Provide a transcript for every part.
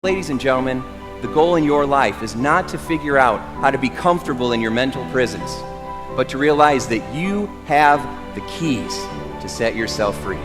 Ladies and gentlemen, the goal in your life is not to figure out how to be comfortable in your mental prisons, but to realize that you have the keys to set yourself free.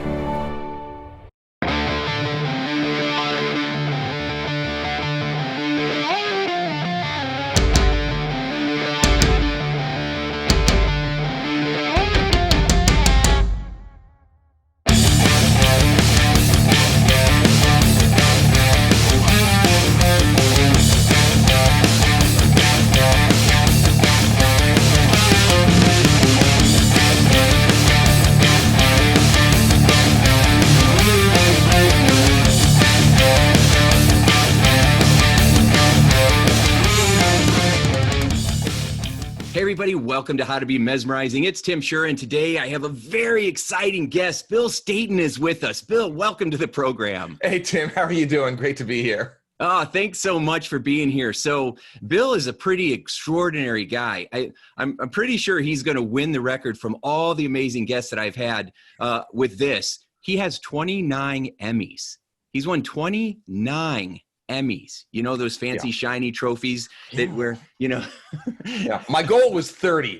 Hey everybody, welcome to How to Be Mesmerizing. It's Tim Shurr, and today I have a very exciting guest. Bill Stainton is with us. Bill, welcome to the program. Hey Tim, how are you doing? Great to be here. Oh, thanks so much for being here. So Bill is a pretty extraordinary guy. I'm pretty sure he's going to win the record from all the amazing guests that I've had with this. He has 29 Emmys. He's won 29 Emmys. You know, those fancy shiny trophies that were, Yeah, my goal was 30.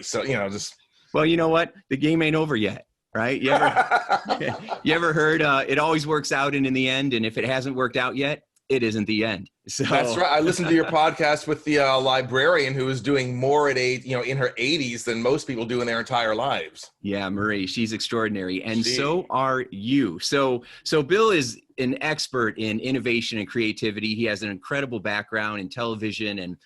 So, just. Well, you know what? The game ain't over yet, right? You ever heard it always works out in the end, and if it hasn't worked out yet, it isn't the end. So That's right. I listened to your podcast with the librarian who is doing more at in her 80s than most people do in their entire lives. Yeah, Marie, she's extraordinary, and so are you. So Bill is an expert in innovation and creativity. He has an incredible background in television and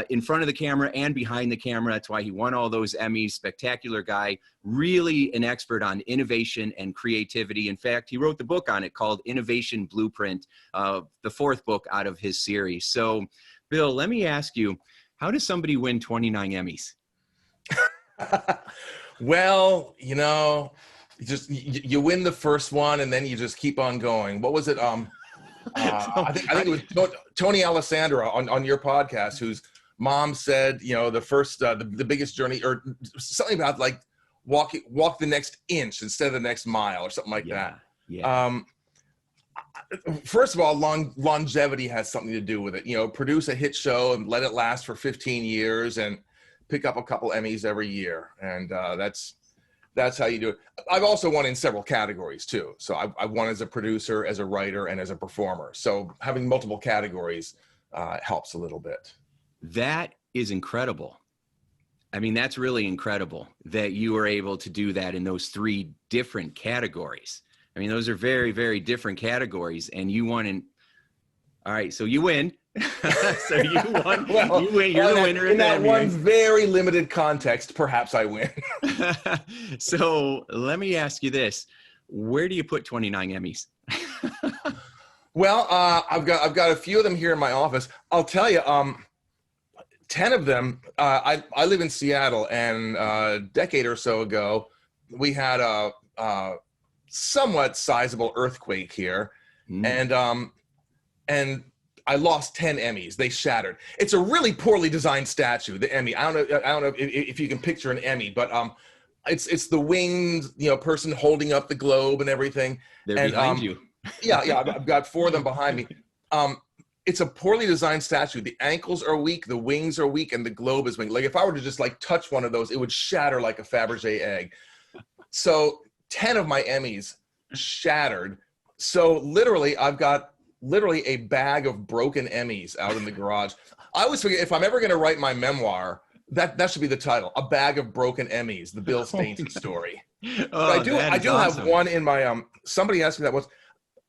in front of the camera and behind the camera. That's why he won all those Emmys. Spectacular guy, really an expert on innovation and creativity. In fact, he wrote the book on it called Innovation Blueprint, the fourth book out of his series. So, Bill, let me ask you, how does somebody win 29 Emmys? Well, you win the first one and then you just keep on going. What was it? I think it was Tony Alessandra on your podcast, whose mom said, the first, the biggest journey, or something about like walk the next inch instead of the next mile, or something like that. Yeah. First of all, longevity has something to do with it. Produce a hit show and let it last for 15 years and pick up a couple Emmys every year, and that's how you do it. I've also won in several categories too. So I've won as a producer, as a writer, and as a performer. So having multiple categories helps a little bit. That is incredible. I mean, that's really incredible that you were able to do that in those three different categories. I mean, those are very, very different categories, and you won in. All right, so you win. So you won. Well, you win. You're the winner in that one very limited context. Perhaps I win. So let me ask you this: where do you put 29 Emmys? Well, I've got a few of them here in my office. I'll tell you, 10 of them. I live in Seattle, and a decade or so ago, we had a somewhat sizable earthquake here, and I lost 10 Emmys. They shattered. It's a really poorly designed statue, the Emmy. I don't know if you can picture an Emmy, but it's the winged person holding up the globe and everything. They're behind you. Yeah, I've got 4 of them behind me. It's a poorly designed statue. The ankles are weak, the wings are weak, and the globe is weak. Like if I were to just like touch one of those, it would shatter like a Fabergé egg. So 10 of my Emmys shattered. So literally, I've got a bag of broken Emmys out in the garage. I always forget, if I'm ever going to write my memoir, that should be the title: A Bag of Broken Emmys, the Bill Stainton story. Oh, I do awesome. Have one in my somebody asked me that once.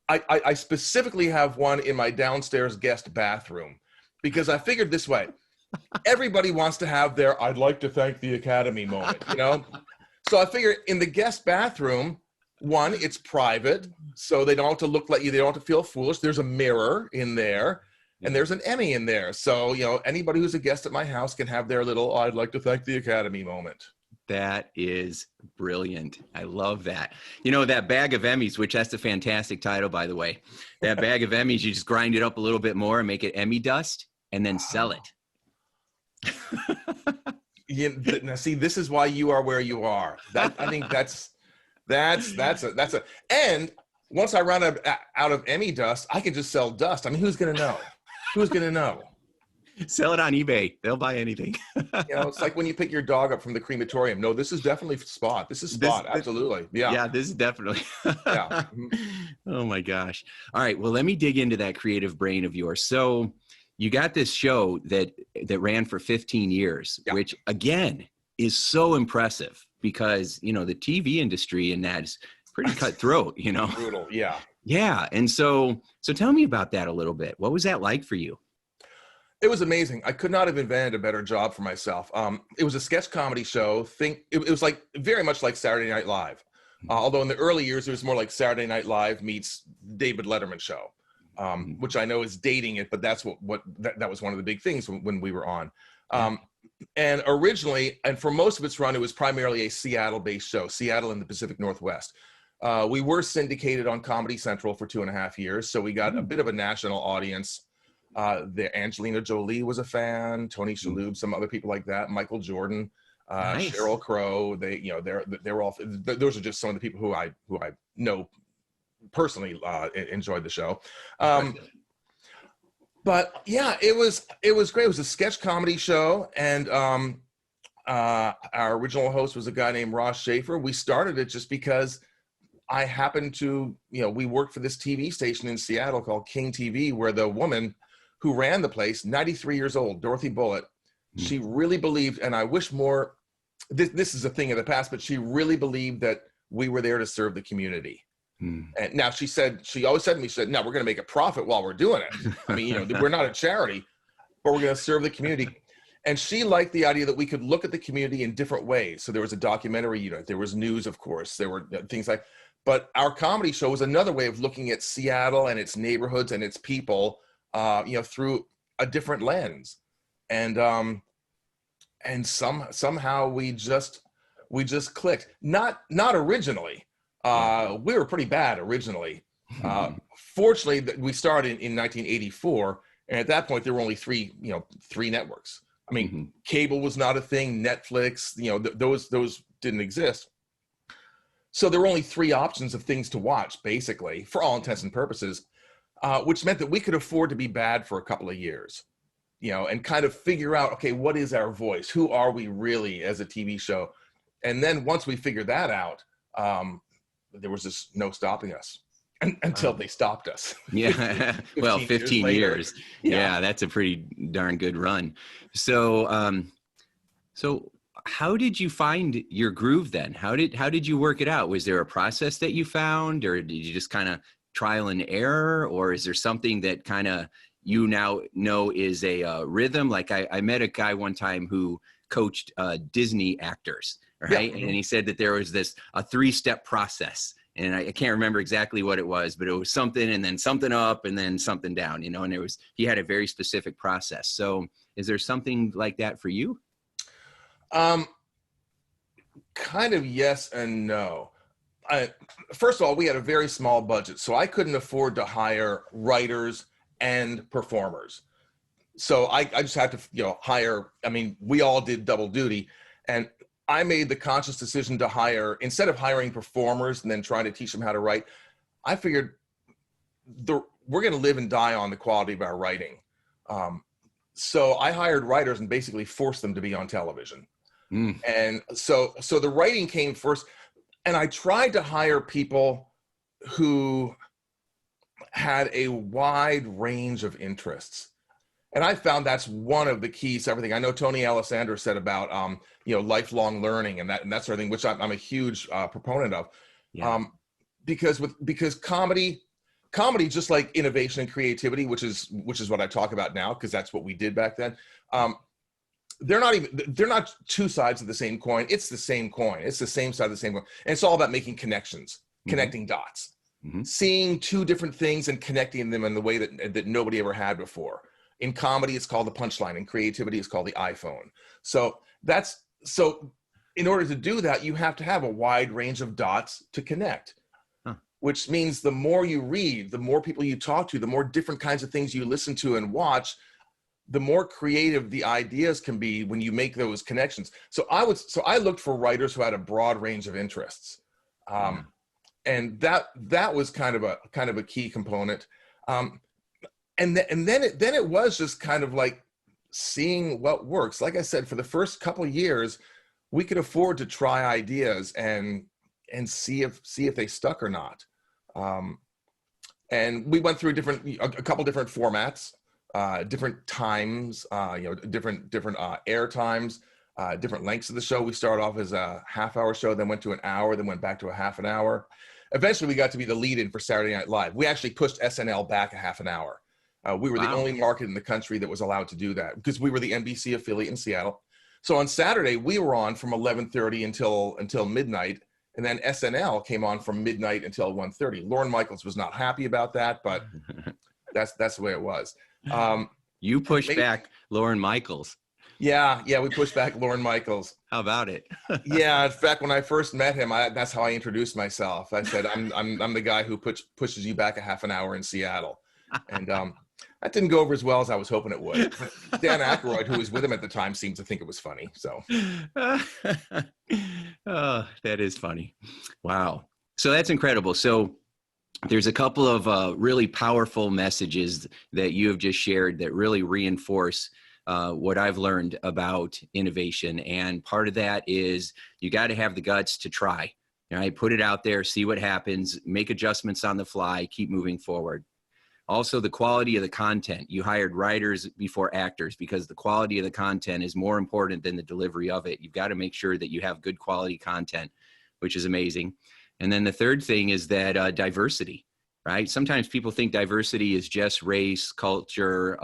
I specifically have one in my downstairs guest bathroom, because I figured this way: everybody wants to have their "I'd like to thank the Academy" moment, So I figured in the guest bathroom, one, it's private, so they don't have to look like you. They don't have to feel foolish. There's a mirror in there, and there's an Emmy in there. So, anybody who's a guest at my house can have their little "I'd like to thank the Academy" moment. That is brilliant. I love that. That bag of Emmys, which that's a fantastic title, by the way. That bag of Emmys, you just grind it up a little bit more and make it Emmy dust and then sell it. Now, see, this is why you are where you are. I think that's and once I run out of Emmy dust, I can just sell dust. I mean, who's going to know? Who's going to know? Sell it on eBay. They'll buy anything. It's like when you pick your dog up from the crematorium. No, this is definitely Spot. This is Spot. Absolutely. Yeah. Yeah, this is definitely. Yeah. Oh my gosh. All right. Well, let me dig into that creative brain of yours. So you got this show that ran for 15 years, Yeah. which again is so impressive because, the TV industry and that is pretty cutthroat, Brutal. Yeah. Yeah. And so tell me about that a little bit. What was that like for you? It was amazing. I could not have invented a better job for myself. It was a sketch comedy show. It was like very much like Saturday Night Live. Although in the early years, it was more like Saturday Night Live meets David Letterman show, which I know is dating it, but that's that was one of the big things when we were on. And originally, and for most of its run, it was primarily a Seattle-based show, Seattle in the Pacific Northwest. We were syndicated on Comedy Central for 2.5 years, so we got a bit of a national audience. Angelina Jolie was a fan, Tony Shalhoub, some other people like that, Michael Jordan, Nice. Sheryl Crow. They were all. Those are just some of the people who I know personally enjoyed the show. But yeah, it was great. It was a sketch comedy show, and our original host was a guy named Ross Schaefer. We started it just because I happened to, we worked for this TV station in Seattle called King TV, where the woman who ran the place, 93 years old, Dorothy Bullitt, she really believed, and I wish more, this is a thing of the past, but she really believed that we were there to serve the community. And now she always said to me, she said, no, we're going to make a profit while we're doing it. I mean, we're not a charity, but we're going to serve the community. And she liked the idea that we could look at the community in different ways. So there was a documentary unit, there was news, of course, there were things like, but our comedy show was another way of looking at Seattle and its neighborhoods and its people, through a different lens. And somehow we just clicked. Not originally. We were pretty bad originally. Fortunately, we started in 1984, and at that point there were only three networks. I mean, cable was not a thing. Netflix, those didn't exist. So there were only 3 options of things to watch, basically, for all intents and purposes, which meant that we could afford to be bad for a couple of years, and kind of figure out, okay, what is our voice? Who are we really as a TV show? And then once we figured that out, there was just no stopping us until they stopped us. Yeah. Well, 15 years. Yeah, that's a pretty darn good run. So, how did you find your groove then? How did you work it out? Was there a process that you found, or did you just kind of trial and error, or is there something that kind of you now know is a rhythm? Like I met a guy one time who coached Disney actors, right? Yeah. And he said that there was a 3-step process, and I can't remember exactly what it was, but it was something and then something up and then something down, and he had a very specific process. So is there something like that for you? Kind of yes and no. First of all, we had a very small budget, so I couldn't afford to hire writers and performers. So I just had to, hire. I mean, we all did double duty, and I made the conscious decision to hire, instead of hiring performers and then trying to teach them how to write, I figured we're going to live and die on the quality of our writing. So I hired writers and basically forced them to be on television. And so the writing came first, and I tried to hire people who had a wide range of interests. And I found that's one of the keys to everything. I know Tony Alessandro said about, lifelong learning and that sort of thing, which I'm a huge proponent of. Yeah. Because comedy, just like innovation and creativity, which is what I talk about now, because that's what we did back then. They're not 2 sides of the same coin. It's the same coin. It's the same side of the same coin. And it's all about making connections, connecting dots, seeing 2 different things and connecting them in the way that nobody ever had before. In comedy, it's called the punchline. In creativity, it's called the iPhone. So in order to do that, you have to have a wide range of dots to connect, which means the more you read, the more people you talk to, the more different kinds of things you listen to and watch, the more creative the ideas can be when you make those connections. So I looked for writers who had a broad range of interests. and that was kind of a key component. And then it was just kind of like seeing what works. Like I said, for the first couple of years, we could afford to try ideas and see if they stuck or not. And we went through a couple different formats, different times, different air times, different lengths of the show. We started off as a half-hour show, then went to an hour, then went back to a half an hour. Eventually, we got to be the lead-in for Saturday Night Live. We actually pushed SNL back a half an hour. We were the only market in the country that was allowed to do that because we were the NBC affiliate in Seattle. So on Saturday, we were on from 11:30 until midnight, and then SNL came on from midnight until 1:30. Lorne Michaels was not happy about that, but that's the way it was. You pushed back Lorne Michaels. Yeah, we pushed back Lorne Michaels. How about it? Yeah, in fact, when I first met him, that's how I introduced myself. I said, I'm the guy who pushes you back a half an hour in Seattle. And that didn't go over as well as I was hoping it would. But Dan Aykroyd, who was with him at the time, seemed to think it was funny. So, oh, that is funny. Wow. So that's incredible. So there's a couple of really powerful messages that you have just shared that really reinforce what I've learned about innovation. And part of that is you got to have the guts to try. Right? Put it out there, see what happens, make adjustments on the fly, keep moving forward. Also, the quality of the content. You hired writers before actors because the quality of the content is more important than the delivery of it. You've got to make sure that you have good quality content, which is amazing. And then the third thing is that diversity, right? Sometimes people think diversity is just race, culture,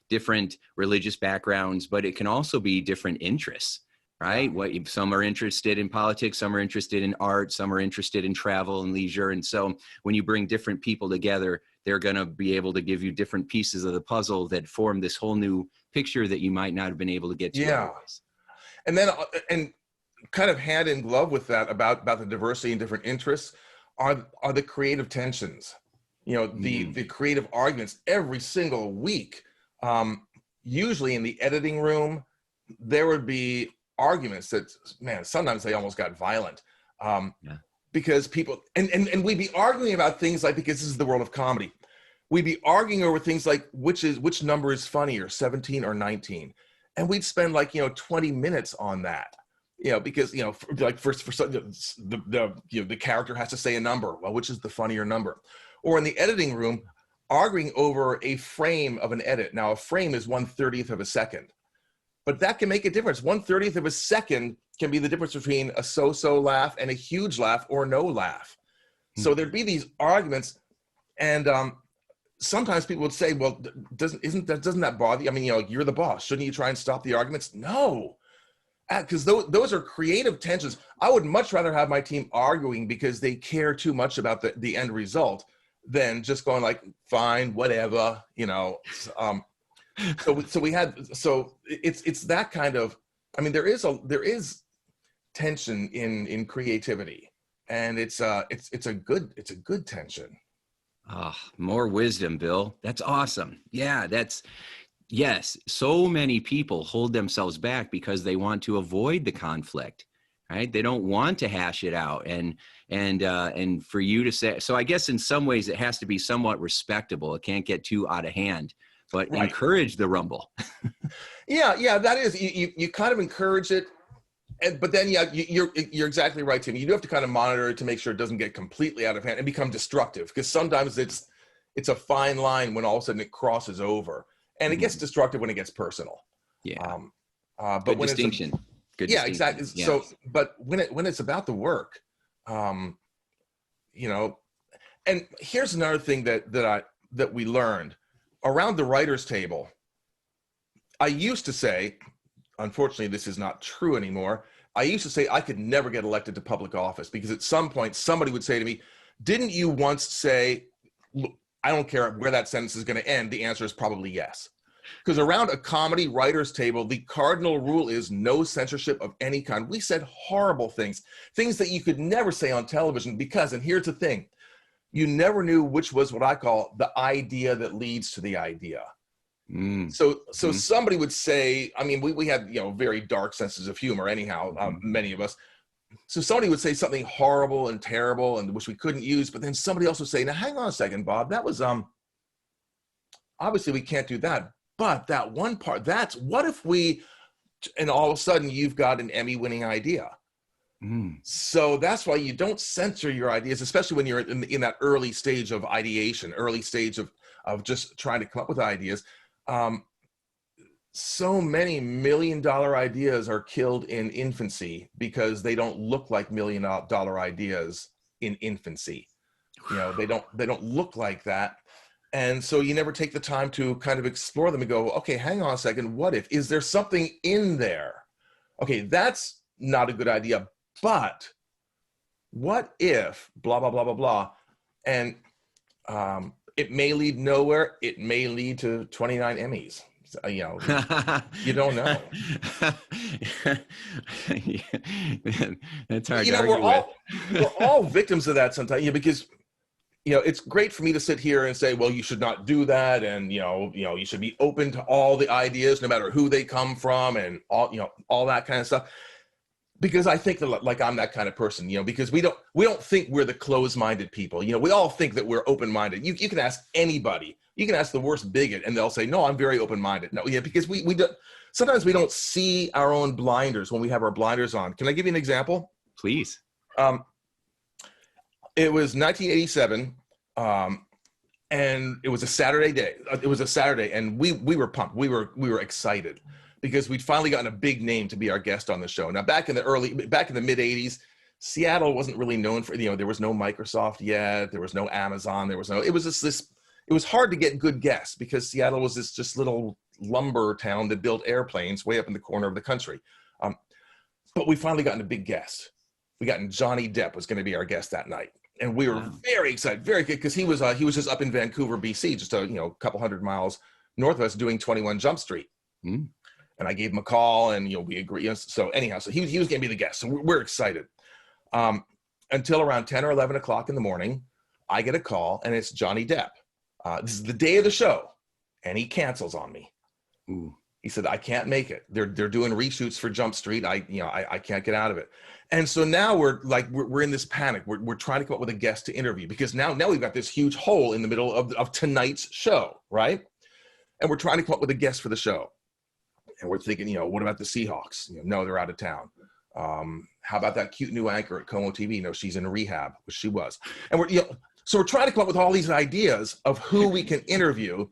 different religious backgrounds, but it can also be different interests, right? Some are interested in politics, some are interested in art, some are interested in travel and leisure. And so when you bring different people together, they're going to be able to give you different pieces of the puzzle that form this whole new picture that you might not have been able to get to otherwise. And then, and kind of hand in glove with that about the diversity and different interests are the creative tensions, the creative arguments every single week. Usually in the editing room, there would be arguments that, man, sometimes they almost got violent. Because people, and we'd be arguing about things like, because this is the world of comedy, we'd be arguing over things like which number is funnier, 17 or 19. And we'd spend 20 minutes on that, because, the character has to say a number. Well, which is the funnier number? Or in the editing room, arguing over a frame of an edit. Now, a frame is 1/30th of a second, but that can make a difference. 1/30th of a second can be the difference between a so-so laugh and a huge laugh or no laugh. So there'd be these arguments, and sometimes people would say, well, doesn't that bother you? I mean, you're the boss. Shouldn't you try and stop the arguments? No, because those are creative tensions. I would much rather have my team arguing because they care too much about the end result than just going like, fine, whatever, So it's that kind of, I mean, there is tension in creativity, and it's a good tension. More wisdom, Bill. That's awesome. Yeah, yes. So many people hold themselves back because they want to avoid the conflict, right? They don't want to hash it out. And for you to say, so I guess in some ways it has to be somewhat respectable. It can't get too out of hand, but right. Encourage the rumble. Yeah, that is, you kind of encourage it. But then, you're exactly right, Tim. You do have to kind of monitor it to make sure it doesn't get completely out of hand and become destructive, because sometimes it's a fine line when all of a sudden it crosses over, and it gets destructive when it gets personal. Yeah. But good when distinction. Good yeah, distinction. Exactly. Yeah. So, but when it's about the work, and here's another thing that we learned around the writers' table. I used to say, unfortunately, this is not true anymore. I used to say I could never get elected to public office because at some point somebody would say to me, didn't you once say, look, I don't care where that sentence is going to end. The answer is probably yes. Because around a comedy writer's table, the cardinal rule is no censorship of any kind. We said horrible things that you could never say on television because, and here's the thing, you never knew which was what I call the idea that leads to the idea. So somebody would say, I mean, we had, very dark senses of humor anyhow, many of us, So somebody would say something horrible and terrible and which we couldn't use, but then somebody else would say, now hang on a second, Bob, that was, obviously we can't do that, but that one part, that's, what if we, and all of a sudden you've got an Emmy-winning idea. So that's why you don't censor your ideas, especially when you're in that early stage of ideation, early stage of just trying to come up with ideas. So many $1 million ideas are killed in infancy because they don't look like $1 million ideas in infancy. You know, they don't look like that. And so you never take the time to kind of explore them and go, okay, hang on a second. What if, is there something in there? Okay, that's not a good idea, but what if blah, blah, blah, blah, blah. And it may lead nowhere. It may lead to 29 Emmys. You know, you don't know. That's hard you to know, argue we're all victims of that sometimes, you know, because, you know, it's great for me to sit here and say, well, you should not do that. And, you know, you should be open to all the ideas, no matter who they come from and all, you know, all that kind of stuff. Because I think that, like, I'm that kind of person, you know, because we don't think we're the closed-minded people. You know, we all think that we're open-minded. You can ask anybody. You can ask the worst bigot and they'll say, no, I'm very open-minded. No, yeah, because we do, sometimes we don't see our own blinders when we have our blinders on. Can I give you an example? Please. It was 1987, and it was a Saturday day. It was a Saturday, and we were pumped. We were excited because we'd finally gotten a big name to be our guest on the show. Now, back in the mid 80s, Seattle wasn't really known for, you know, there was no Microsoft yet, there was no Amazon, it was just this. It was hard to get good guests because Seattle was this just little lumber town that built airplanes way up in the corner of the country. But we finally gotten a big guest. We gotten Johnny Depp was going to be our guest that night. And we were very excited, very good, because he was just up in Vancouver, BC, just a couple hundred miles north of us, doing 21 Jump Street. And I gave him a call, and we agreed. So anyhow, so he was going to be the guest. So we're excited. Until around 10 or 11 o'clock in the morning, I get a call, and it's Johnny Depp. This is the day of the show, and he cancels on me. Ooh. He said, I can't make it. They're doing reshoots for Jump Street. I can't get out of it. And so now we're in this panic. We're trying to come up with a guest to interview, because now we've got this huge hole in the middle of tonight's show, right? And we're trying to come up with a guest for the show. And we're thinking, what about the Seahawks? No, they're out of town. How about that cute new anchor at Como TV? No, she's in rehab, which she was. And so we're trying to come up with all these ideas of who we can interview.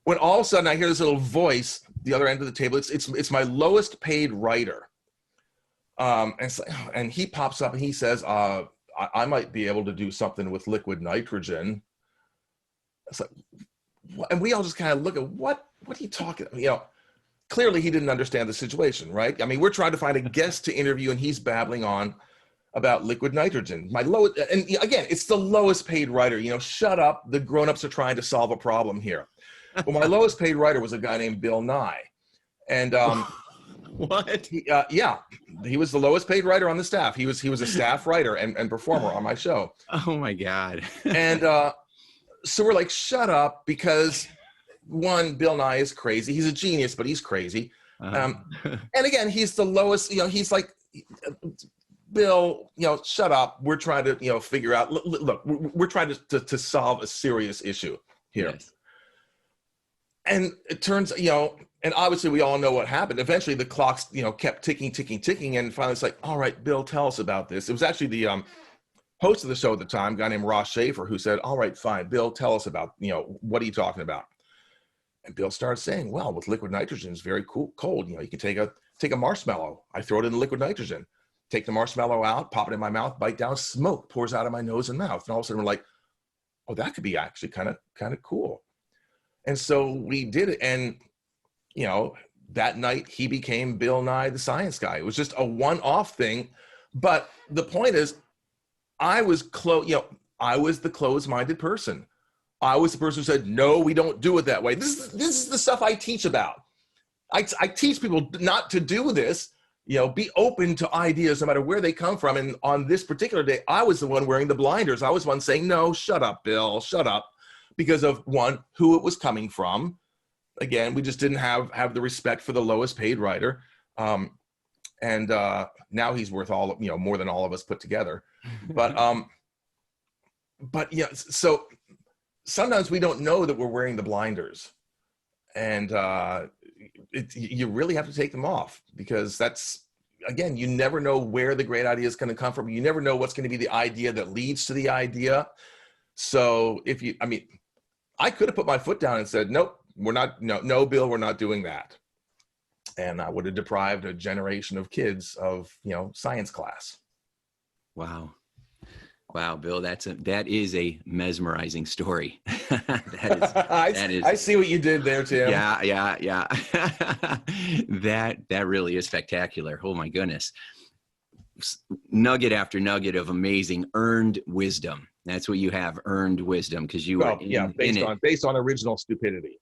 When all of a sudden I hear this little voice the other end of the table. It's my lowest paid writer. And he pops up and he says, I might be able to do something with liquid nitrogen. It's like, and we all just kind of look at what are you talking about? Clearly he didn't understand the situation, right? I mean, we're trying to find a guest to interview, and he's babbling on about liquid nitrogen. My lowest, and again, it's the lowest paid writer. Shut up. The grown-ups are trying to solve a problem here. Well, my lowest paid writer was a guy named Bill Nye. And what? Yeah, he was the lowest paid writer on the staff. He was a staff writer and performer on my show. Oh my God. And so we're like, shut up, because one, Bill Nye is crazy. He's a genius, but he's crazy. And again, he's the lowest, he's like, Bill, shut up. We're trying to, figure out, look, we're trying to solve a serious issue here. Yes. And it turns, and obviously we all know what happened. Eventually the clocks, kept ticking. And finally it's like, all right, Bill, tell us about this. It was actually the host of the show at the time, a guy named Ross Schaefer, who said, all right, fine, Bill, tell us about, what are you talking about? And Bill started saying, well, with liquid nitrogen, it's very cold. You can take a marshmallow. I throw it in the liquid nitrogen, take the marshmallow out, pop it in my mouth, bite down, smoke pours out of my nose and mouth. And all of a sudden we're like, oh, that could be actually kind of cool. And so we did it. And, that night he became Bill Nye the Science Guy. It was just a one-off thing. But the point is, I was the closed-minded person. I was the person who said, no, we don't do it that way. This is the stuff I teach about. I teach people not to do this, be open to ideas no matter where they come from. And on this particular day, I was the one wearing the blinders. I was the one saying, no, shut up, Bill, shut up. Because of, one, who it was coming from. Again, we just didn't have the respect for the lowest paid writer. And now he's worth more than all of us put together. But yeah, so sometimes we don't know that we're wearing the blinders, and you really have to take them off, because again, you never know where the great idea is going to come from. You never know what's going to be the idea that leads to the idea. So I could have put my foot down and said, nope, no, Bill, we're not doing that. And I would have deprived a generation of kids of, science class. Wow. Wow, Bill, that is a mesmerizing story. I see what you did there, Tim. Yeah. That really is spectacular. Oh my goodness. Nugget after nugget of amazing earned wisdom. That's what you have, earned wisdom, because you were based on original stupidity.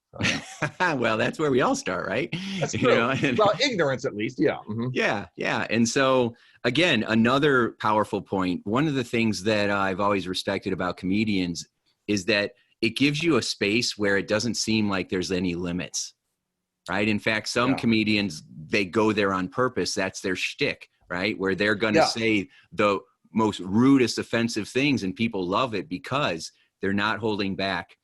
Well, that's where we all start, right? That's true. Well, ignorance at least, yeah. Mm-hmm. Yeah. And so, again, another powerful point. One of the things that I've always respected about comedians is that it gives you a space where it doesn't seem like there's any limits, right? In fact, some comedians, they go there on purpose. That's their shtick, right? Where they're going to say the most rudest, offensive things, and people love it because they're not holding back.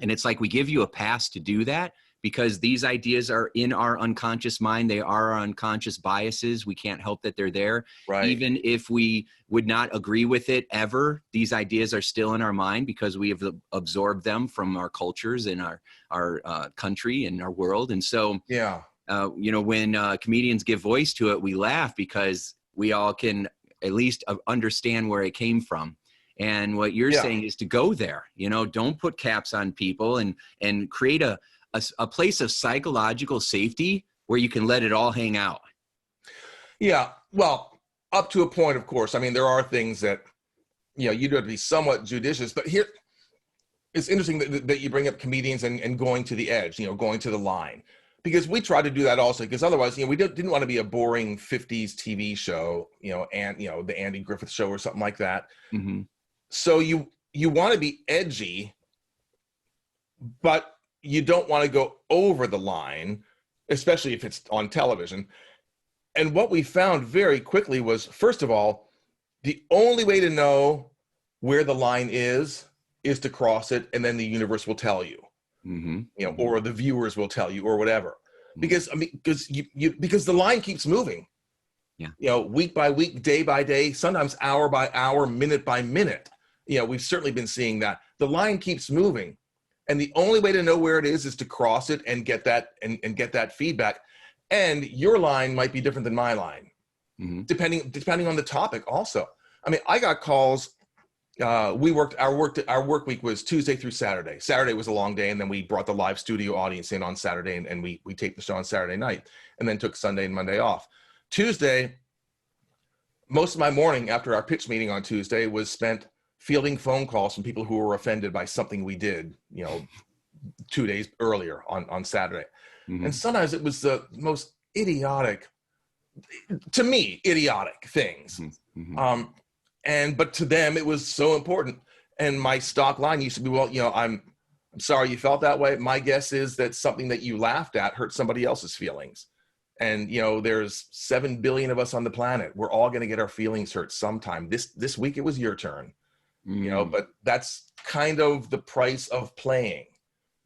And it's like we give you a pass to do that because these ideas are in our unconscious mind. They are our unconscious biases. We can't help that they're there. Right. Even if we would not agree with it ever, these ideas are still in our mind because we have absorbed them from our cultures and our country and our world. And so, when comedians give voice to it, we laugh because we all can at least understand where it came from. And what you're saying is to go there, don't put caps on people and create a place of psychological safety where you can let it all hang out. Yeah. Well, up to a point, of course. I mean, there are things that, you do have to be somewhat judicious, but here it's interesting that you bring up comedians and going to the edge, going to the line. Because we try to do that also, because otherwise, we didn't want to be a boring 50s TV show, and the Andy Griffith Show or something like that. Mm-hmm. So you want to be edgy, but you don't want to go over the line, especially if it's on television. And what we found very quickly was, first of all, the only way to know where the line is to cross it, and then the universe will tell you. Mm-hmm. Or the viewers will tell you, or whatever, because because the line keeps moving, week by week, day by day, sometimes hour by hour, minute by minute. We've certainly been seeing that the line keeps moving, and the only way to know where it is to cross it and get that and get that feedback. And your line might be different than my line, depending on the topic. Also, I got calls. Our work week was Tuesday through Saturday. Saturday was a long day, and then we brought the live studio audience in on Saturday, and we taped the show on Saturday night, and then took Sunday and Monday off. Tuesday, most of my morning after our pitch meeting on Tuesday was spent fielding phone calls from people who were offended by something we did, 2 days earlier on Saturday. Mm-hmm. And sometimes it was the most idiotic things. Mm-hmm. But to them, it was so important. And my stock line used to be, well, I'm sorry you felt that way. My guess is that something that you laughed at hurt somebody else's feelings. And, there's 7 billion of us on the planet. We're all going to get our feelings hurt sometime. This week, it was your turn, but that's kind of the price of playing.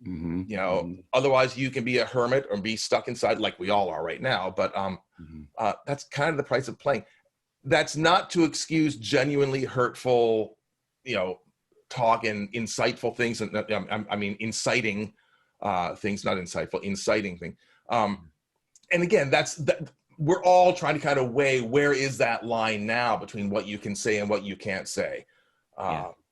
Mm-hmm. Otherwise you can be a hermit or be stuck inside like we all are right now. But that's kind of the price of playing. That's not to excuse genuinely hurtful, talk and insightful things. Inciting things, not insightful, inciting things. And again, we're all trying to kind of weigh where is that line now between what you can say and what you can't say.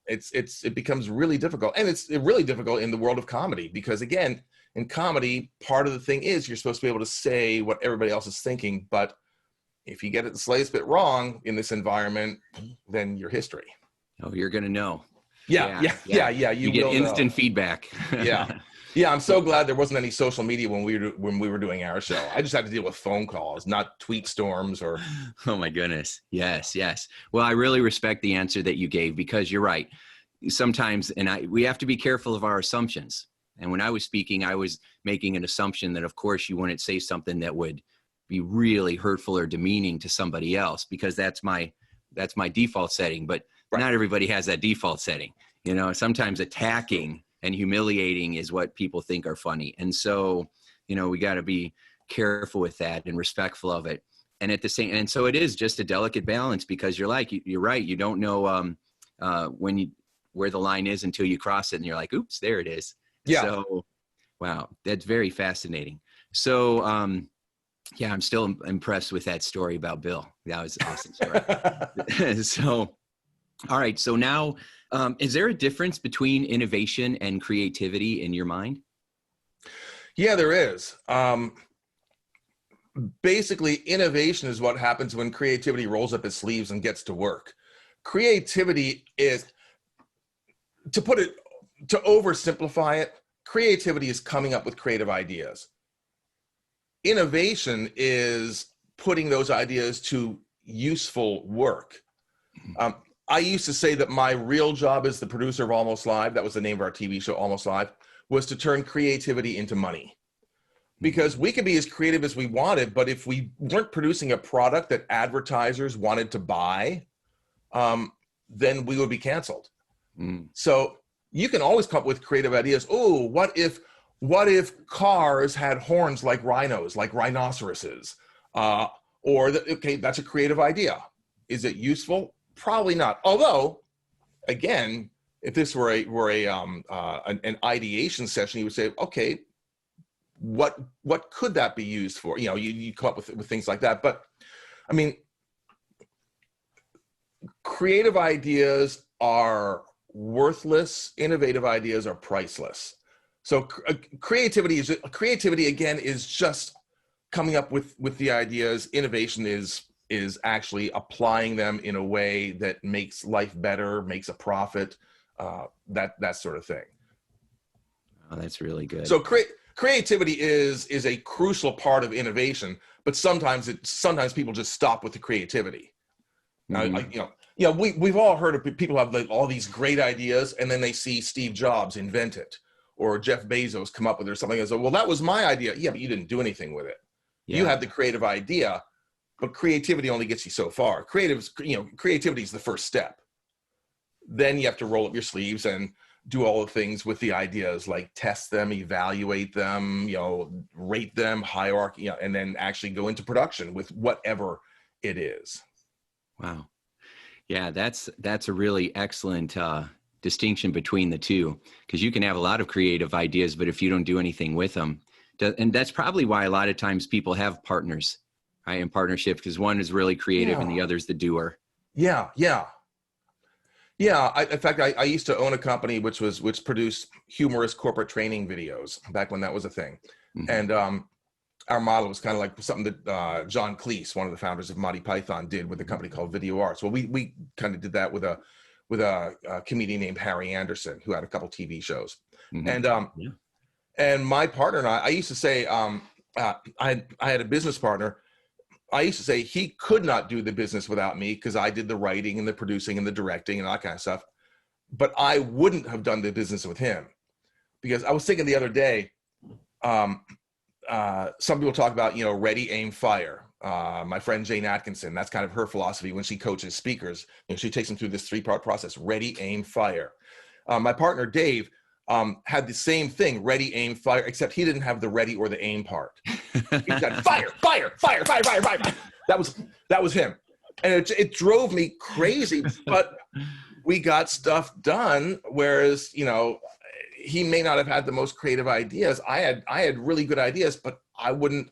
It becomes really difficult, and it's really difficult in the world of comedy because, again, in comedy, part of the thing is you're supposed to be able to say what everybody else is thinking, but if you get it the slightest bit wrong in this environment, then you're history. Oh, you're gonna know. Yeah. You get instant feedback. Yeah. I'm so glad there wasn't any social media when we were doing our show. I just had to deal with phone calls, not tweet storms or. Oh my goodness. Yes. Well, I really respect the answer that you gave because you're right. Sometimes, we have to be careful of our assumptions. And when I was speaking, I was making an assumption that, of course, you wouldn't say something that would be really hurtful or demeaning to somebody else, because that's my default setting. But not everybody has that default setting. Sometimes attacking and humiliating is what people think are funny. And so, we got to be careful with that and respectful of it. And at the same, and so it is just a delicate balance, because you're right. You don't know where the line is until you cross it, and you're like, oops, there it is. Yeah. So, wow, that's very fascinating. So, I'm still impressed with that story about Bill. That was an awesome story. So, all right. So now, is there a difference between innovation and creativity in your mind? Yeah, there is. Basically, innovation is what happens when creativity rolls up its sleeves and gets to work. Creativity is, to oversimplify it, creativity is coming up with creative ideas. Innovation is putting those ideas to useful work. I used to say that my real job as the producer of Almost Live, that was the name of our TV show, Almost Live, was to turn creativity into money. Because we could be as creative as we wanted, but if we weren't producing a product that advertisers wanted to buy, then we would be canceled. So you can always come up with creative ideas. Oh, what if cars had horns like rhinos, like rhinoceroses? Okay, that's a creative idea. Is it useful? Probably not. Although, again, if this were an ideation session, you would say, okay, what could that be used for? You come up with things like that. But I mean, creative ideas are worthless. Innovative ideas are priceless. So creativity again is just coming up with the ideas. Innovation is actually applying them in a way that makes life better, makes a profit, that sort of thing. Oh, that's really good. So creativity is a crucial part of innovation, but sometimes people just stop with the creativity. We've all heard of people have like all these great ideas, and then they see Steve Jobs invent it, or Jeff Bezos come up with it or something, and say, well, that was my idea. Yeah, but you didn't do anything with it. Yeah. You had the creative idea, but creativity only gets you so far. Creativity is the first step. Then you have to roll up your sleeves and do all the things with the ideas, like test them, evaluate them, rate them, hierarchy, and then actually go into production with whatever it is. Wow. Yeah, that's a really excellent distinction between the two, because you can have a lot of creative ideas, but if you don't do anything with them, and that's probably why a lot of times people have partners, right, in partnership, because one is really creative and the other's the doer. Yeah. In fact, I used to own a company which produced humorous corporate training videos back when that was a thing. Mm-hmm. And our model was kind of like something that John Cleese, one of the founders of Monty Python, did with a company called Video Arts. Well, we kind of did that with a comedian named Harry Anderson, who had a couple TV shows. Mm-hmm. And my partner and I used to say, I had a business partner. I used to say he could not do the business without me, because I did the writing and the producing and the directing and all that kind of stuff. But I wouldn't have done the business with him, because I was thinking the other day, some people talk about, ready, aim, fire. My friend Jane Atkinson, that's kind of her philosophy when she coaches speakers. She takes them through this 3-part process: ready, aim, fire. My partner Dave had the same thing: ready, aim, fire, except he didn't have the ready or the aim part. He said fire. That was him, and it drove me crazy. But we got stuff done. Whereas he may not have had the most creative ideas. I had really good ideas, but I wouldn't,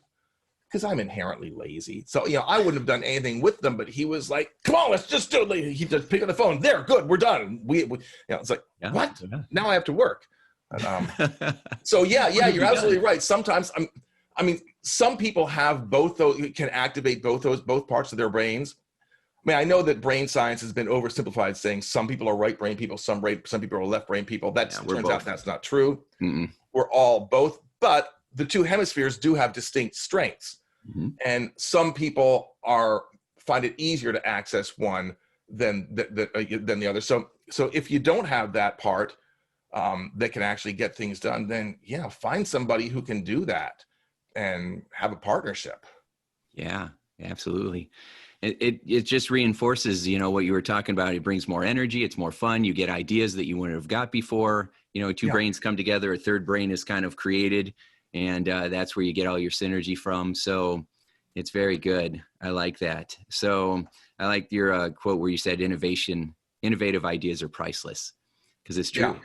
because I'm inherently lazy. So I wouldn't have done anything with them. But he was like, "Come on, let's just do it." He just picked up the phone. There, good, we're done. It's like, what? Yeah. Now I have to work. So yeah, you're absolutely right. Sometimes some people have both those, can activate both parts of their brains. I mean, I know that brain science has been oversimplified, saying some people are right brain people, some people are left brain people. That turns out that's not true. Mm-mm. We're all both, but the two hemispheres do have distinct strengths. Mm-hmm. And some people find it easier to access one than the other. So if you don't have that part that can actually get things done, then find somebody who can do that and have a partnership. Yeah, absolutely. It just reinforces, what you were talking about. It brings more energy. It's more fun. You get ideas that you wouldn't have got before. Two Yeah. brains come together, a third brain is kind of created, and that's where you get all your synergy from. So it's very good. I like that. So I like your quote where you said innovative ideas are priceless, because it's true.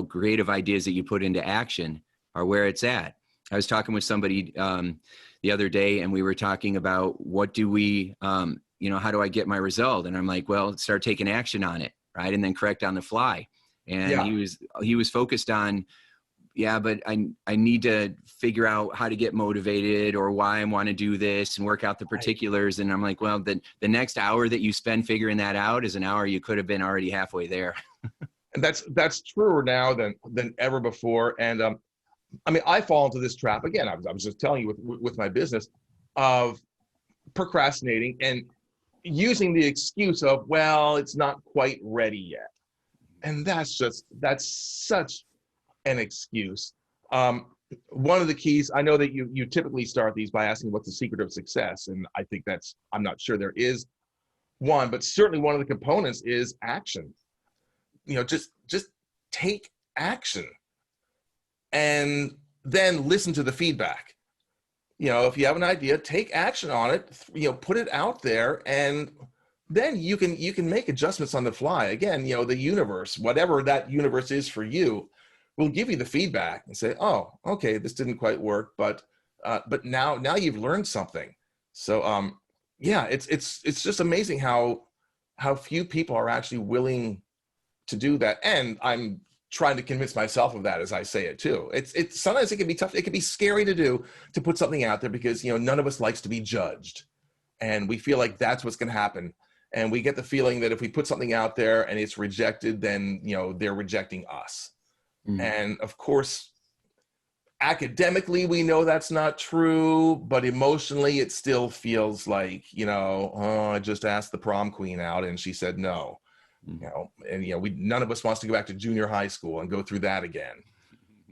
Creative ideas that you put into action are where it's at. I was talking with somebody the other day, and we were talking about what do we, how do I get my result? And I'm like, well, start taking action on it, right? And then correct on the fly. And he was focused on, but I need to figure out how to get motivated or why I want to do this and work out the particulars. And I'm like, well, the next hour that you spend figuring that out is an hour you could have been already halfway there. And that's truer now than ever before. And I fall into this trap again. I was just telling you with my business of procrastinating and using the excuse of, well, it's not quite ready yet. And that's such an excuse. One of the keys, I know that you typically start these by asking what's the secret of success. And I think I'm not sure there is one, but certainly one of the components is action. Just take action. And then listen to the feedback. If you have an idea, take action on it, put it out there, and then you can make adjustments on the fly. Again, the universe, whatever that universe is for you, will give you the feedback and say, oh, okay, this didn't quite work, but now you've learned something. So it's just amazing how few people are actually willing to do that. And I'm trying to convince myself of that as I say it too. It's sometimes it can be tough. It can be scary to put something out there because, none of us likes to be judged, and we feel like that's what's going to happen. And we get the feeling that if we put something out there and it's rejected, then, they're rejecting us. Mm-hmm. And of course, academically, we know that's not true, but emotionally it still feels like, I just asked the prom queen out and she said no. None of us wants to go back to junior high school and go through that again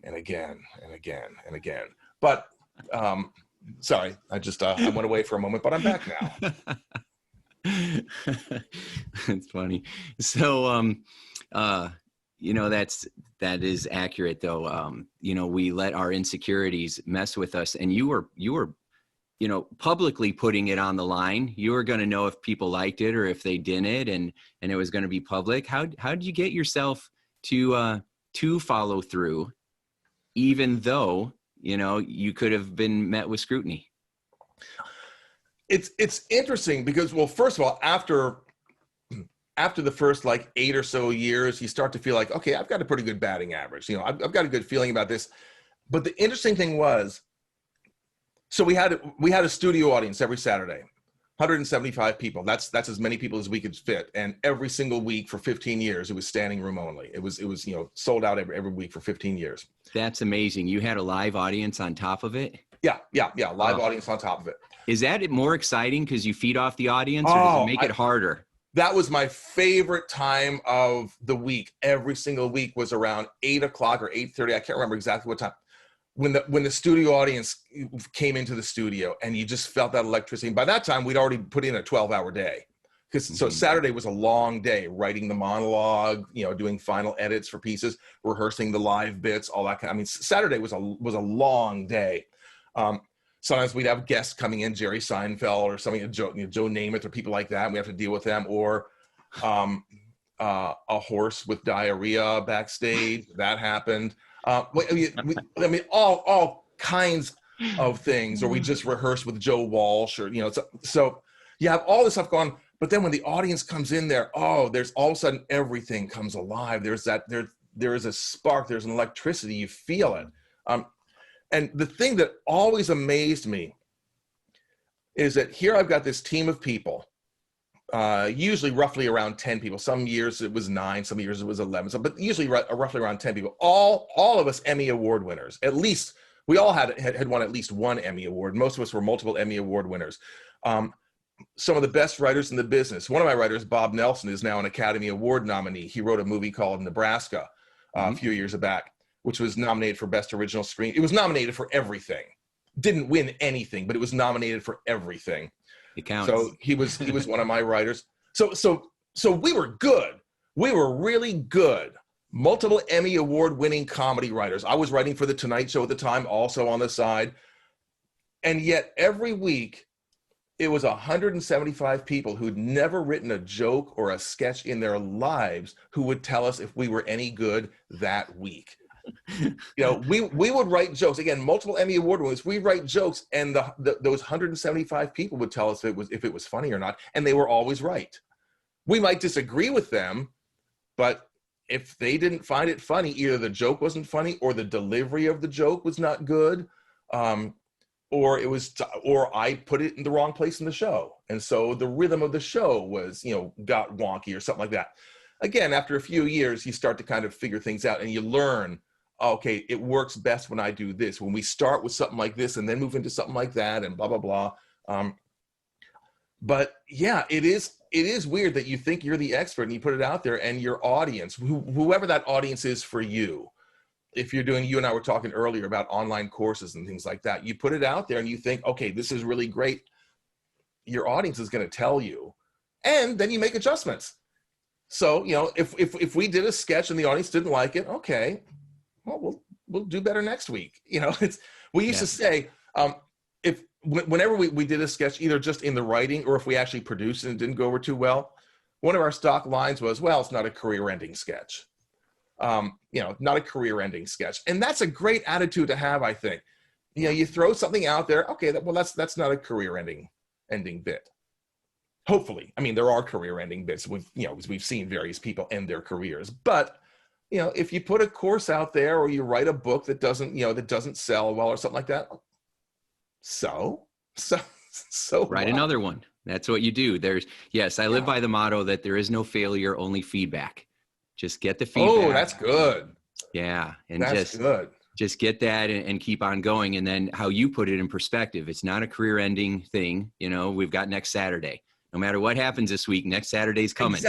and again and again and again. But sorry, I went away for a moment, but I'm back now. That's funny. So, that is accurate though. We let our insecurities mess with us, and you were publicly putting it on the line. You were going to know if people liked it or if they didn't, and it was going to be public. How did you get yourself to follow through, even though, you could have been met with scrutiny? It's interesting because, well, first of all, after the first 8 or so years, you start to feel like, okay, I've got a pretty good batting average. I've got a good feeling about this. But the interesting thing was, so we had a studio audience every Saturday, 175 people. That's as many people as we could fit. And every single week for 15 years, it was standing room only. It was sold out every week for 15 years. That's amazing. You had a live audience on top of it? Yeah. Live audience on top of it. Is that more exciting because you feed off the audience, or does it make it harder? That was my favorite time of the week. Every single week was around 8 o'clock or 8:30. I can't remember exactly what time. When the studio audience came into the studio and you just felt that electricity. By that time, we'd already put in a 12-hour day. So Saturday was a long day, writing the monologue, doing final edits for pieces, rehearsing the live bits, all that kind. Saturday was a long day. Sometimes we'd have guests coming in, Jerry Seinfeld or something, Joe Namath or people like that. And we have to deal with them, or a horse with diarrhea backstage. That happened. All kinds of things, or we just rehearse with Joe Walsh, or so you have all this stuff going. But then when the audience comes in there, there's all of a sudden everything comes alive. There is a spark. There's an electricity. You feel it. And the thing that always amazed me is that here I've got this team of people, usually roughly around 10 people. Some years it was 9, some years it was 11, but usually roughly around 10 people. All of us Emmy Award winners. At least we all had won at least one Emmy Award. Most of us were multiple Emmy Award winners. Some of the best writers in the business. One of my writers, Bob Nelson, is now an Academy Award nominee. He wrote a movie called Nebraska a few years back, which was nominated for Best Original Screen. It was nominated for everything. didn't win anything, but it was nominated for everything. It counts. So he was one of my writers. So we were good. We were really good. Multiple Emmy Award winning comedy writers. I was writing for The Tonight Show at the time, also on the side. And yet every week it was 175 people who'd never written a joke or a sketch in their lives who would tell us if we were any good that week. We would write jokes. Again, multiple Emmy Award winners. We write jokes, and those 175 people would tell us if it was funny or not, and they were always right. We might disagree with them, but if they didn't find it funny, either the joke wasn't funny, or the delivery of the joke was not good, or I put it in the wrong place in the show, and so the rhythm of the show was got wonky or something like that. Again, after a few years, you start to kind of figure things out, and you learn. Okay, it works best when I do this. When we start with something like this and then move into something like that and blah, blah, blah. But yeah, it is weird that you think you're the expert and you put it out there, and your audience, whoever that audience is for you, if you're doing, you and I were talking earlier about online courses and things like that, you put it out there and you think, okay, this is really great. Your audience is going to tell you, and then you make adjustments. So, if we did a sketch and the audience didn't like it, okay, well, we'll do better next week. We used to say, whenever we did a sketch, either just in the writing or if we actually produced it and it didn't go over too well, one of our stock lines was, well, it's not a career-ending sketch. Not a career-ending sketch. And that's a great attitude to have, I think. You throw something out there, okay, that's not a career-ending bit. Hopefully. I mean, there are career-ending bits. We've seen various people end their careers, but if you put a course out there or you write a book that doesn't sell well or something like that, so write another one. That's what you do. I live by the motto that there is no failure, only feedback. Just get the feedback. Oh, that's good. Yeah. And that's good. Just get that and keep on going. And then how you put it in perspective, it's not a career ending thing. We've got next Saturday. No matter what happens this week, next Saturday's coming.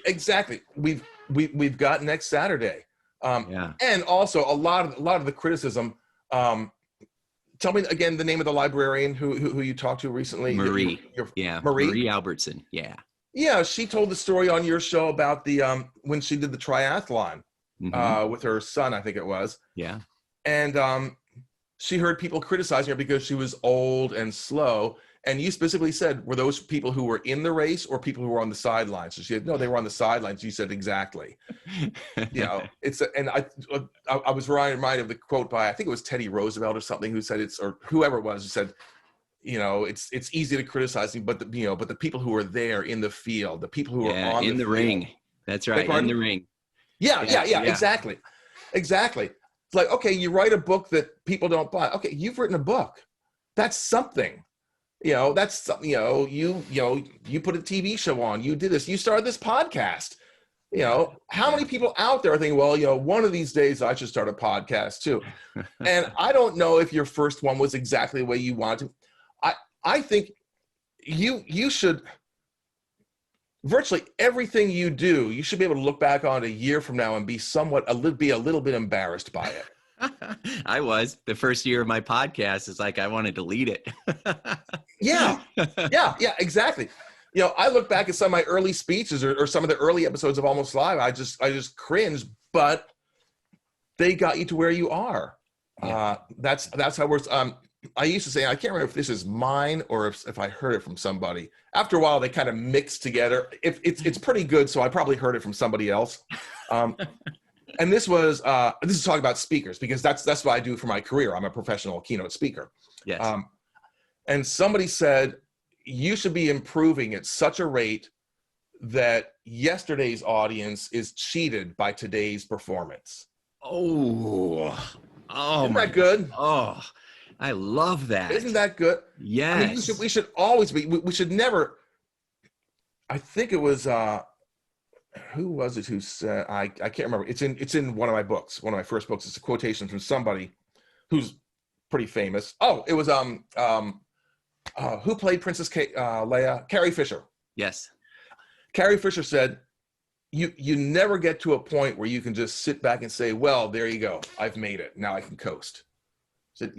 Exactly. We've got next Saturday. And also a lot of the criticism. Tell me again the name of the librarian who you talked to recently. Marie. Marie Albertson. Yeah. Yeah, she told the story on your show about the when she did the triathlon with her son, I think it was. Yeah. And she heard people criticizing her because she was old and slow. And you specifically said, were those people who were in the race or people who were on the sidelines? So she said, no, they were on the sidelines. You said, exactly. And I was reminded of the quote by, I think it was Teddy Roosevelt or something, who said or whoever it was, who said, it's easy to criticize me, but the people who are there in the field, the people who are on in the ring. That's right. In the ring. Yeah. Exactly. It's like, okay, you write a book that people don't buy. Okay. You've written a book. That's something. That's something, you put a TV show on, you did this, you started this podcast. How many people out there are thinking, well, one of these days I should start a podcast too. And I don't know if your first one was exactly the way you wanted to. I think you should, virtually everything you do, you should be able to look back on a year from now and be a little bit embarrassed by it. I was. The first year of my podcast, it's like I want to delete it. Yeah, exactly. I look back at some of my early speeches or some of the early episodes of Almost Live. I just cringe, but they got you to where you are. Yeah. That's how it works. I used to say, I can't remember if this is mine or if I heard it from somebody. After a while, they kind of mix together. It's pretty good, so I probably heard it from somebody else. And this is talking about speakers, because that's what I do for my career. I'm a professional keynote speaker. Yes. And somebody said, you should be improving at such a rate that yesterday's audience is cheated by today's performance. Oh, isn't that good? Oh, I love that. Isn't that good? Yes. I mean, we should always be. We should never. I think it was. Who was it who said? I can't remember. It's in one of my books. One of my first books. It's a quotation from somebody who's pretty famous. Oh, it was who played Princess Leia? Carrie Fisher. Yes. Carrie Fisher said, "You never get to a point where you can just sit back and say, well, there you go. I've made it. Now I can coast." Said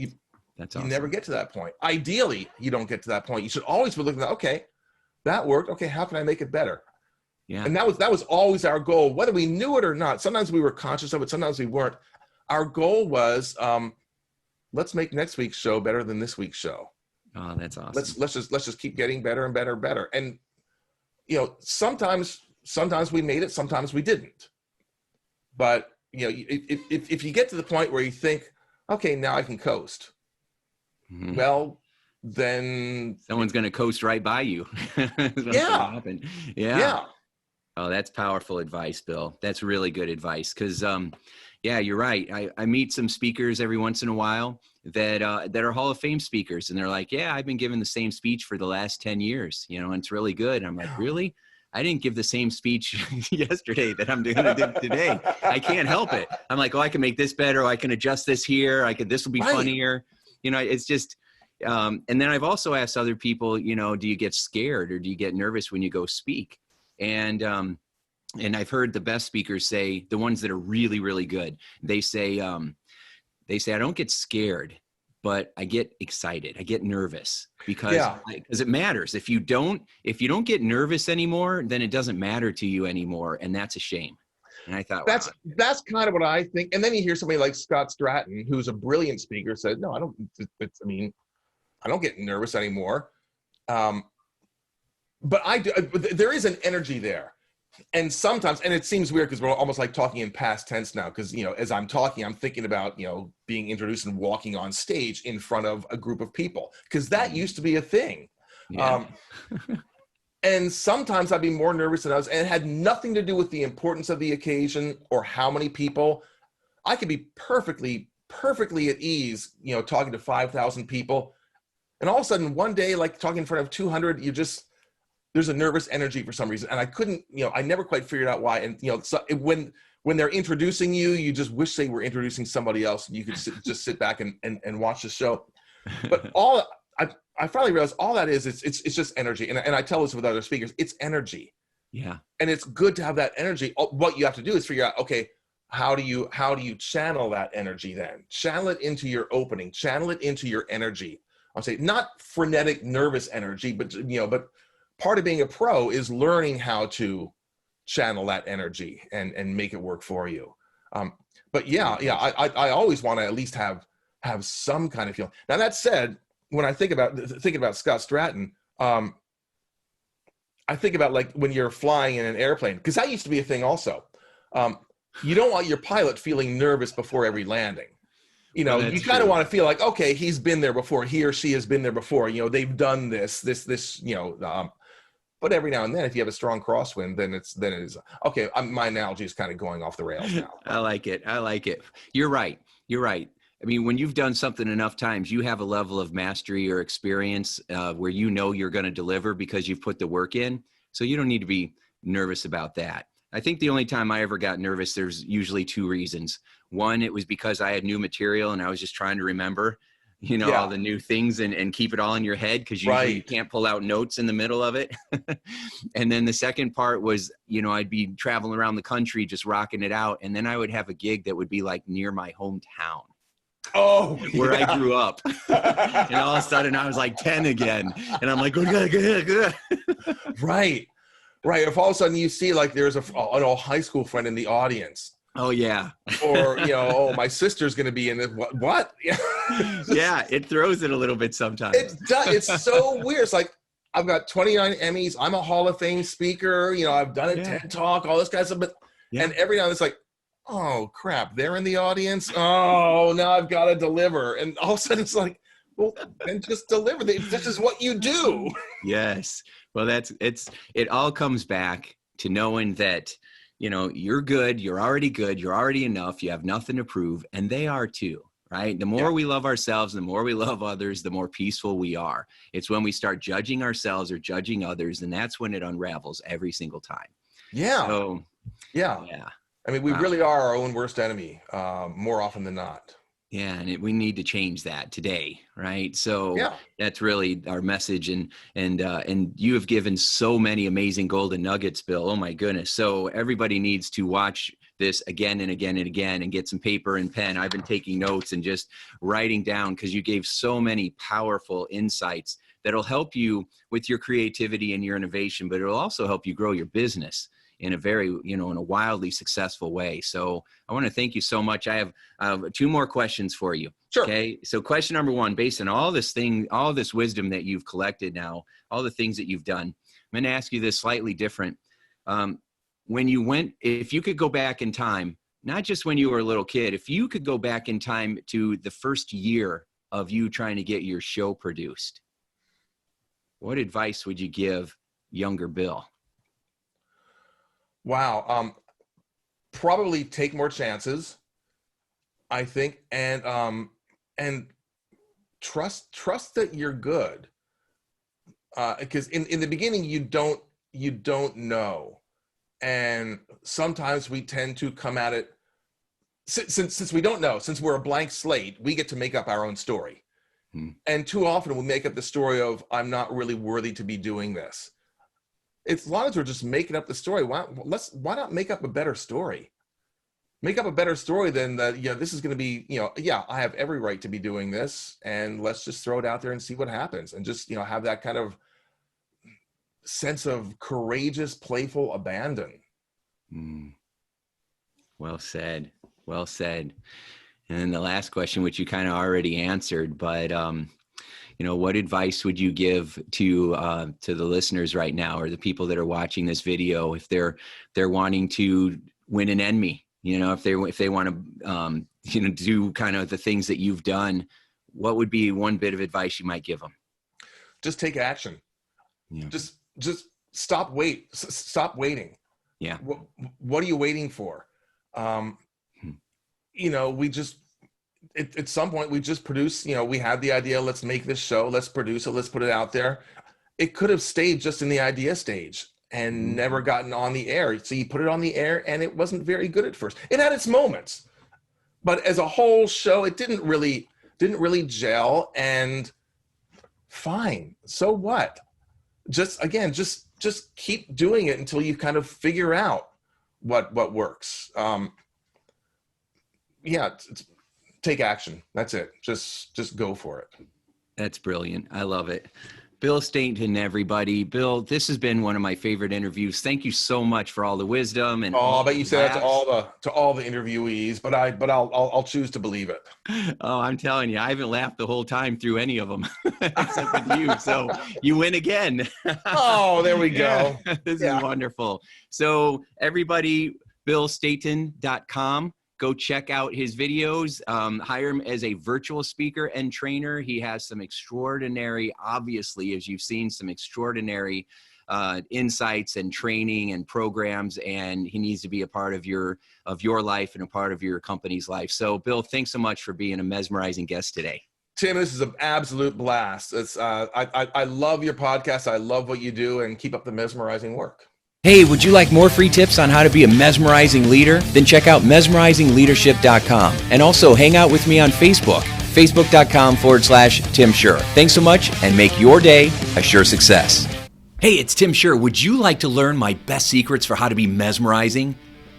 That's You awesome. never get to that point. Ideally, you don't get to that point. You should always be looking at, okay, that worked. Okay, how can I make it better? Yeah. And that was always our goal, whether we knew it or not. Sometimes we were conscious of it, sometimes we weren't. Our goal was, let's make next week's show better than this week's show. Oh, that's awesome. Let's just keep getting better and better and better. And sometimes we made it, sometimes we didn't. But if you get to the point where you think, okay, now I can coast, well, then someone's going to coast right by you. Yeah. Oh, that's powerful advice, Bill. That's really good advice. Because you're right. I meet some speakers every once in a while that are Hall of Fame speakers, and they're like, yeah, I've been giving the same speech for the last 10 years, and it's really good. And I'm like, really? I didn't give the same speech yesterday that I'm going to do today. I can't help it. I'm like, oh, I can make this better. Or I can adjust this here. This will be funnier. It's just, and then I've also asked other people, do you get scared or do you get nervous when you go speak? And I've heard the best speakers say, the ones that are really, really good, they say, I don't get scared, but I get excited. I get nervous because it matters. If you don't get nervous anymore, then it doesn't matter to you anymore. And that's a shame. And I thought, that's kind of what I think. And then you hear somebody like Scott Stratton, who's a brilliant speaker, said, no, I don't get nervous anymore. But I do. There is an energy there. And sometimes, and it seems weird because we're almost like talking in past tense now, because, as I'm talking, I'm thinking about, being introduced and walking on stage in front of a group of people, because that used to be a thing. Yeah. And sometimes I'd be more nervous than others, and it had nothing to do with the importance of the occasion or how many people. I could be perfectly at ease, talking to 5,000 people. And all of a sudden, one day, like talking in front of 200, there's a nervous energy for some reason. And I couldn't, I never quite figured out why. And, so when they're introducing you, you just wish they were introducing somebody else and you could just sit back and watch the show. But I finally realized all that is, it's just energy. And I tell this with other speakers, it's energy. Yeah. And it's good to have that energy. What you have to do is figure out, okay, how do you channel that energy then? Channel it into your opening, channel it into your energy. I'll say not frenetic, nervous energy, but part of being a pro is learning how to channel that energy and make it work for you. But I always want to at least have some kind of feeling. Now that said, when I think about Scott Stratton, I think about like when you're flying in an airplane, because that used to be a thing also. You don't want your pilot feeling nervous before every landing. You kind of want to feel like, okay, he's been there before. He or she has been there before. They've done this. But every now and then, if you have a strong crosswind, then it is okay. My analogy is kind of going off the rails now. I like it. You're right. I mean, when you've done something enough times, you have a level of mastery or experience where you're going to deliver because you've put the work in. So you don't need to be nervous about that. I think the only time I ever got nervous, there's usually two reasons. One, it was because I had new material and I was just trying to remember, all the new things and keep it all in your head, because usually you can't pull out notes in the middle of it. And then the second part was, I'd be traveling around the country just rocking it out. And then I would have a gig that would be like near my hometown. Oh, where I grew up. And all of a sudden I was like 10 again. And I'm like, good. Right. If all of a sudden you see like there's an old high school friend in the audience. Oh yeah. Or, my sister's going to be in this. What? Yeah. It throws it a little bit sometimes. It does. It's so weird. It's like, I've got 29 Emmys. I'm a Hall of Fame speaker. I've done a TED Talk, all this kind of stuff. But, and every now and then it's like, oh crap, they're in the audience. Oh, now I've got to deliver. And all of a sudden it's like, well, then just deliver. This is what you do. Yes. Well, it all comes back to knowing that, you're good. You're already enough. You have nothing to prove. And they are too, right? The more we love ourselves, the more we love others, the more peaceful we are. It's when we start judging ourselves or judging others, and that's when it unravels every single time. Yeah. So, yeah. I mean, we really are our own worst enemy, more often than not. Yeah, and we need to change that today, right? So that's really our message, and you have given so many amazing golden nuggets, Bill. Oh my goodness! So everybody needs to watch this again and again and again, and get some paper and pen. I've been taking notes and just writing down, because you gave so many powerful insights that'll help you with your creativity and your innovation, but it'll also help you grow your business in a very, in a wildly successful way. So I want to thank you so much. I have 2 more questions for you. Sure. Okay. So question number 1, based on all this wisdom that you've collected now, all the things that you've done, I'm going to ask you this slightly different. If you could go back in time, not just when you were a little kid, if you could go back in time to the first year of you trying to get your show produced, what advice would you give younger Bill? Wow. Probably take more chances, I think, and trust that you're good. Because in the beginning, you don't know. And sometimes we tend to come at it, since we don't know, since we're a blank slate, we get to make up our own story. And too often we make up the story of, I'm not really worthy to be doing this. As long as we're just making up the story, why not make up a better story? Make up a better story than that. This is going to be, I have every right to be doing this, and let's just throw it out there and see what happens, and just, have that kind of sense of courageous, playful abandon. Well said. Well said. And then the last question, which you kind of already answered, but what advice would you give to the listeners right now, or the people that are watching this video, if they're wanting to win an Emmy, if they want to do kind of the things that you've done, what would be one bit of advice you might give them? Just take action. Yeah. Just stop waiting. Yeah. What are you waiting for? We just, at some point we just produce, we had the idea, let's make this show, let's produce it, let's put it out there. It could have stayed just in the idea stage and never gotten on the air. So you put it on the air and it wasn't very good at first. It had its moments, but as a whole show, it didn't really gel, and fine. So what? Just keep doing it until you kind of figure out what works. Take action. That's it. Just go for it. That's brilliant. I love it. Bill Stainton, everybody. Bill, this has been one of my favorite interviews. Thank you so much for all the wisdom and. Oh, I bet you said that to all the interviewees, but I'll choose to believe it. Oh, I'm telling you, I haven't laughed the whole time through any of them, except with you. So you win again. Oh, there we go. This is wonderful. So everybody, BillStainton.com. Go check out his videos. Hire him as a virtual speaker and trainer. He has some extraordinary, obviously, as you've seen, some extraordinary insights and training and programs, and he needs to be a part of your life and a part of your company's life. So, Bill, thanks so much for being a mesmerizing guest today. Tim, this is an absolute blast. It's I love your podcast. I love what you do, and keep up the mesmerizing work. Hey, would you like more free tips on how to be a mesmerizing leader? Then check out mesmerizingleadership.com, and also hang out with me on Facebook, facebook.com/Tim Shurr. Thanks so much, and make your day a sure success. Hey, it's Tim Shurr. Would you like to learn my best secrets for how to be mesmerizing?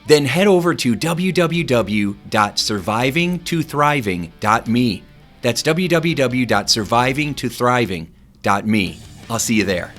Then head over to www.survivingtothriving.me. That's www.survivingtothriving.me. I'll see you there.